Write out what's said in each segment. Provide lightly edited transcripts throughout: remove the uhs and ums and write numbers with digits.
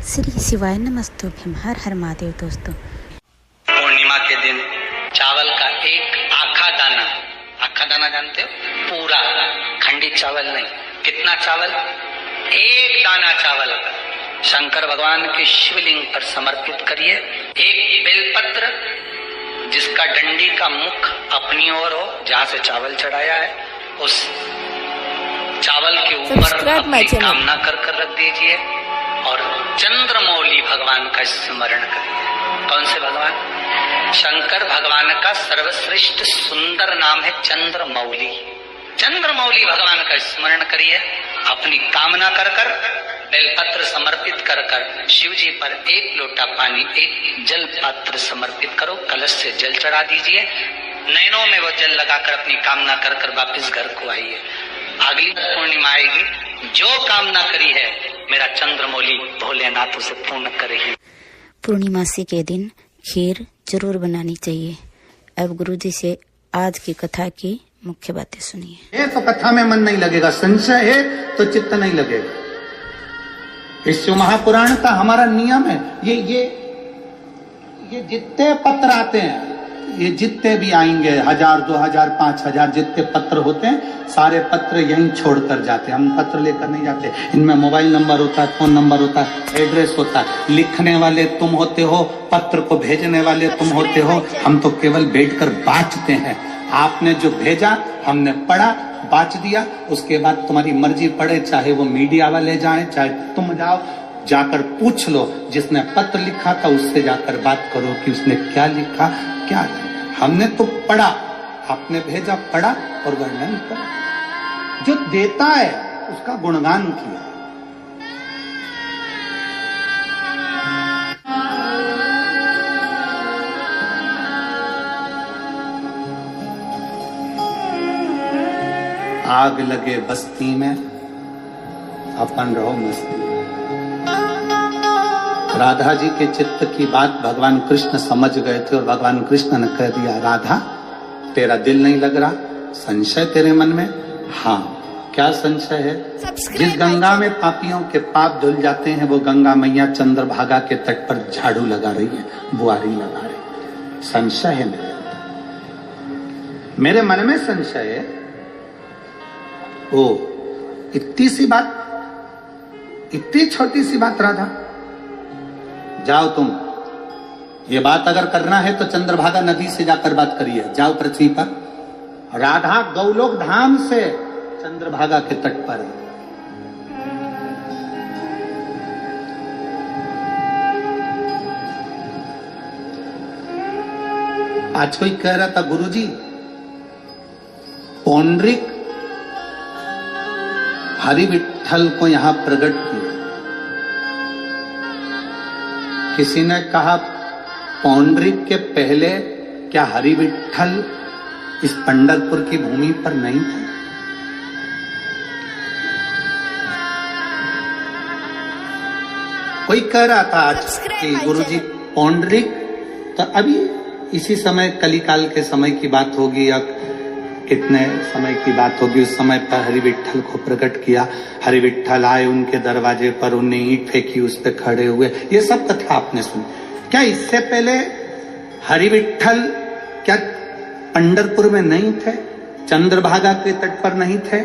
श्री शिवाय नमस्तुभ्यम। हर हर महादेव। दोस्तों, पूर्णिमा के दिन चावल का एक आखा दाना जानते हो? पूरा खंडित चावल नहीं। कितना चावल? एक दाना चावल शंकर भगवान के शिवलिंग पर समर्पित करिए। एक बेलपत्र जिसका डंडी का मुख अपनी ओर हो, जहाँ से चावल चढ़ाया है, उस चावल के ऊपर अपनी कामना कर रख दीजिए और चंद्रमौली भगवान का स्मरण करिए। कौन से भगवान? शंकर भगवान का सर्वश्रेष्ठ सुंदर नाम है चंद्रमौली। चंद्रमौली भगवान का स्मरण करिए। अपनी कामना कर बेलपत्र समर्पित कर शिव जी पर एक लोटा पानी, एक जल पात्र समर्पित करो। कलश से जल चढ़ा दीजिए। नैनों में वो जल लगाकर अपनी कामना कर वापिस घर को आइए। अगली पूर्णिमा आएगी, जो कामना करी है मेरा चंद्रमौली भोलेनाथ उसे पूर्ण करेगी। पूर्णिमासी के दिन खीर जरूर बनानी चाहिए। अब गुरुजी से आज की कथा की मुख्य बातें सुनिए। तो कथा में मन नहीं लगेगा, संशय है तो चित्त नहीं लगेगा। इस शिव महापुराण का हमारा नियम है। ये जितने पत्र आते हैं, ये जितने भी आएंगे, 1000, 2000, 5000 जितने पत्र होते हैं, सारे पत्र यहीं छोड़कर जाते हैं। हम पत्र लेकर नहीं जाते। इनमें मोबाइल नंबर होता है, फोन नंबर होता है, एड्रेस होता है। लिखने वाले तुम होते हो, पत्र को भेजने वाले तुम होते हो। हम तो केवल बैठकर बाँचते हैं। आपने जो भेजा हमने पढ़ा, बाँच दिया। उसके बाद तुम्हारी मर्जी पड़े, चाहे वो मीडिया वाले जाएं, चाहे तुम जाओ, जाकर पूछ लो। जिसने पत्र लिखा था उससे जाकर बात करो कि उसने क्या लिखा, क्या। हमने तो पढ़ा, आपने भेजा, पढ़ा और वर्णन करा। जो देता है उसका गुणगान किया। आग लगे बस्ती में, अपन रहो मस्ती में। राधा जी के चित्त की बात भगवान कृष्ण समझ गए थे और भगवान कृष्ण ने कह दिया, राधा तेरा दिल नहीं लग रहा, संशय तेरे मन में? हाँ, क्या संशय है? जिस गंगा में पापियों के पाप धुल जाते हैं, वो गंगा मैया चंद्रभागा के तट पर झाड़ू लगा रही है, बुआरी लगा रही है। संशय है मेरे मन में संशय है। ओ, इतनी सी बात, इतनी छोटी सी बात राधा। जाओ तुम, ये बात अगर करना है तो चंद्रभागा नदी से जाकर बात करिए। जाओ पृथ्वी पर। राधा गौलोक धाम से चंद्रभागा के तट पर है। आज कोई कह रहा था, गुरुजी पौंड्रिक हरि विठ्ठल को यहां प्रकट किया। किसी ने कहा, पौंड्रिक के पहले क्या हरि विठ्ठल इस पंढरपुर की भूमि पर नहीं थे? कोई कह रहा था आज कि गुरुजी पौंड्रिक, तो अभी इसी समय कलिकाल के समय की बात होगी या कितने समय की बात होगी, उस समय पर हरि विठ्ठल को प्रकट किया। हरि विठ्ठल आए उनके दरवाजे पर, उन्हें ईंट फेंकी, उस पर खड़े हुए। ये सब कथा आपने सुनी। क्या इससे पहले हरि विठ्ठल क्या पंढरपुर में नहीं थे? चंद्रभागा के तट पर नहीं थे?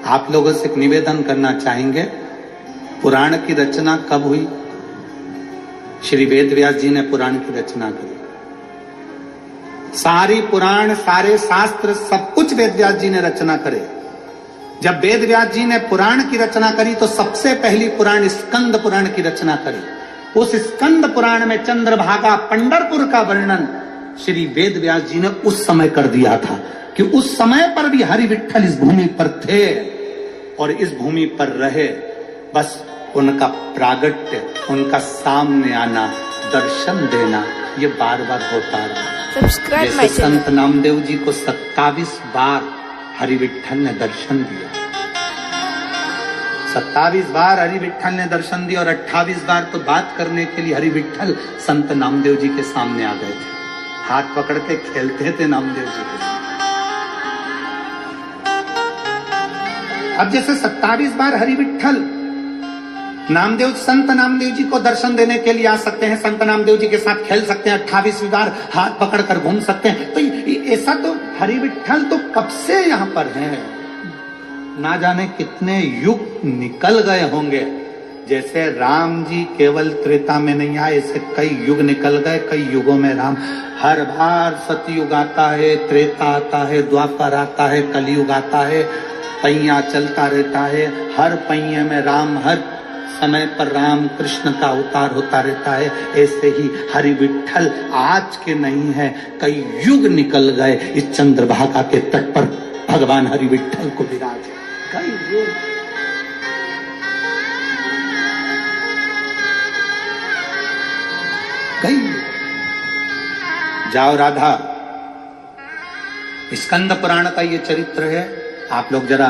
आप लोगों से एक निवेदन करना चाहेंगे, पुराण की रचना कब हुई? श्री वेद व्यास जी ने पुराण की रचना करी। सारी पुराण, सारे शास्त्र, सब कुछ वेद व्यास जी ने रचना करे। जब वेद व्यास जी ने पुराण की रचना करी तो सबसे पहली पुराण स्कंद पुराण की रचना करी। उस स्कंद पुराण में चंद्रभागा पंढरपुर का वर्णन श्री वेद व्यास जी ने उस समय कर दिया था कि उस समय पर भी हरि विठ्ठल इस भूमि पर थे और इस भूमि पर रहे। बस उनका प्रागट्य, उनका सामने आना, दर्शन देना, ये बार बार होता रहा। जैसे संत नामदेव जी को 27 बार हरि विठ्ठल ने दर्शन दिया। 27 बार हरि विठ्ठल ने दर्शन दिया और 28 बार तो बात करने के लिए हरि विठ्ठल संत नामदेव जी के सामने आ गए थे। हाथ पकड़ के खेलते थे नामदेव जी के साथ। अब जैसे 27 बार हरि विठ्ठल नामदेव, संत नामदेव जी को दर्शन देने के लिए आ सकते हैं, संत नामदेव जी के साथ खेल सकते हैं, 28 बार हाथ पकड़कर घूम सकते हैं। तो ऐसा तो हरि विठ्ठल तो कब से यहाँ पर है, ना जाने कितने युग निकल गए होंगे। जैसे राम जी केवल त्रेता में नहीं आए, ऐसे कई युग निकल गए, कई युगों में राम। हर बार सतयुग आता है, त्रेता आता है, द्वापर आता है, कलयुग आता है, पहिया चलता रहता है। हर पहिए में राम, हर समय पर राम कृष्ण का अवतार होता रहता है। ऐसे ही हरि विठ्ठल आज के नहीं है, कई युग निकल गए, इस चंद्रभागा के तट पर भगवान हरि विठ्ठल को विराज कई युग। जाओ राधा, स्कंद पुराण का ये चरित्र है। आप लोग जरा,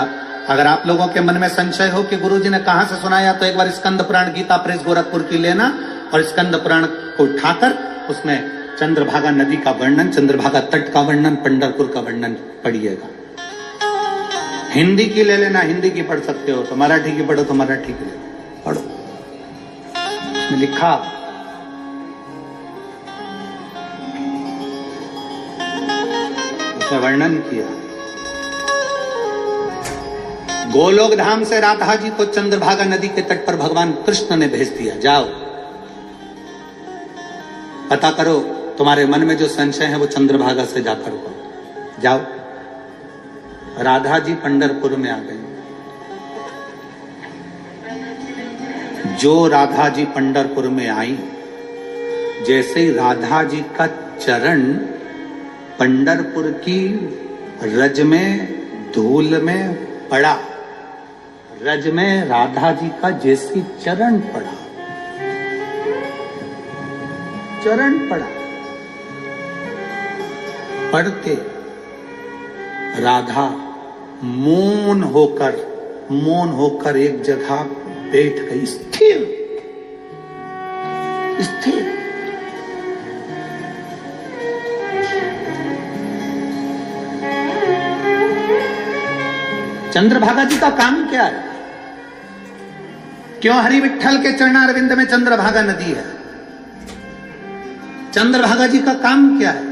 अगर आप लोगों के मन में संशय हो कि गुरुजी ने कहां से सुनाया, तो एक बार स्कंद पुराण गीता प्रेस गोरखपुर की लेना और स्कंद पुराण को उठाकर उसमें चंद्रभागा नदी का वर्णन, चंद्रभागा तट का वर्णन, पंढरपुर का वर्णन पढ़िएगा। हिंदी की ले लेना, हिंदी की पढ़ सकते हो, तो मराठी की पढ़ो तो मराठी की पढ़ो। उसमें लिखा, उसमें वर्णन किया, गोलोक धाम से राधा जी को चंद्रभागा नदी के तट पर भगवान कृष्ण ने भेज दिया। जाओ पता करो, तुम्हारे मन में जो संशय है वो चंद्रभागा से जाकर करो। जाओ। राधा जी पंढरपुर में आ गई। जो राधा जी पंढरपुर में आई, जैसे ही राधा जी का चरण पंढरपुर की रज में, धूल में पड़ा, रज में राधा जी का जैसी चरण पड़ा, चरण पड़ा, पढ़ते राधा मौन होकर एक जगह बैठ गई, स्थिर स्थिर। चंद्रभागा जी का काम क्या है? क्यों हरि विठ्ठल के चरणारविंद में चंद्रभागा नदी है? चंद्रभागा जी का काम क्या है?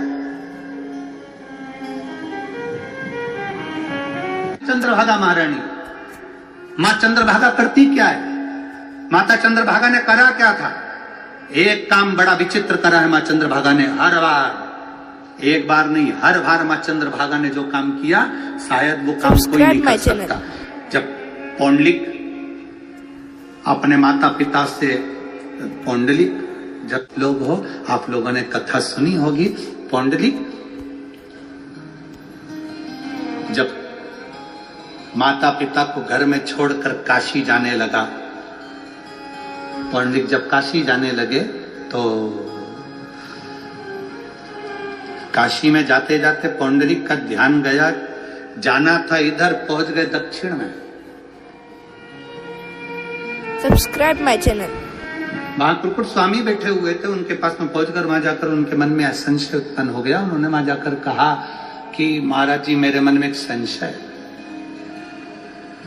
चंद्रभागा महारानी, मां चंद्रभागा करती क्या है? माता चंद्रभागा ने करा क्या था? एक काम बड़ा विचित्र करा है मां चंद्रभागा ने। हर बार, एक बार नहीं, हर बार मां चंद्रभागा ने जो काम किया, शायद वो काम कोई नहीं कर सकता। जब पौंडलिक अपने माता पिता से, पौंडलिक जब लोग हो, आप लोगों ने कथा सुनी होगी, पौंडलिक जब माता पिता को घर में छोड़कर काशी जाने लगा, पौंडलिक जब काशी जाने लगे तो काशी में जाते जाते पौंडलिक का ध्यान गया, जाना था इधर, पहुंच गए दक्षिण में। Subscribe my channel. वहां कुरकुट स्वामी बैठे हुए थे, उनके पास में पहुंचकर वहां जाकर उनके मन में संशय उत्पन्न हो गया। उन्होंने वहां जाकर कहा कि महाराज जी, मेरे मन में एक संशय है।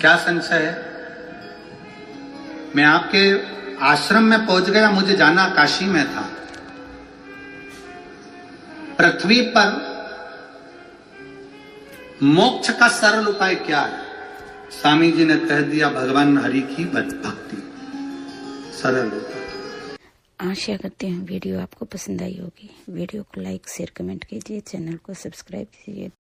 क्या संशय है? मैं आपके आश्रम में पहुंच गया, मुझे जाना काशी में था। पृथ्वी पर मोक्ष का सरल उपाय क्या है? स्वामी जी ने कह दिया, भगवान हरि की भक्ति, सरल उपाय। आशा करते हैं वीडियो आपको पसंद आई होगी। वीडियो को लाइक, शेयर, कमेंट कीजिए, चैनल को सब्सक्राइब कीजिए।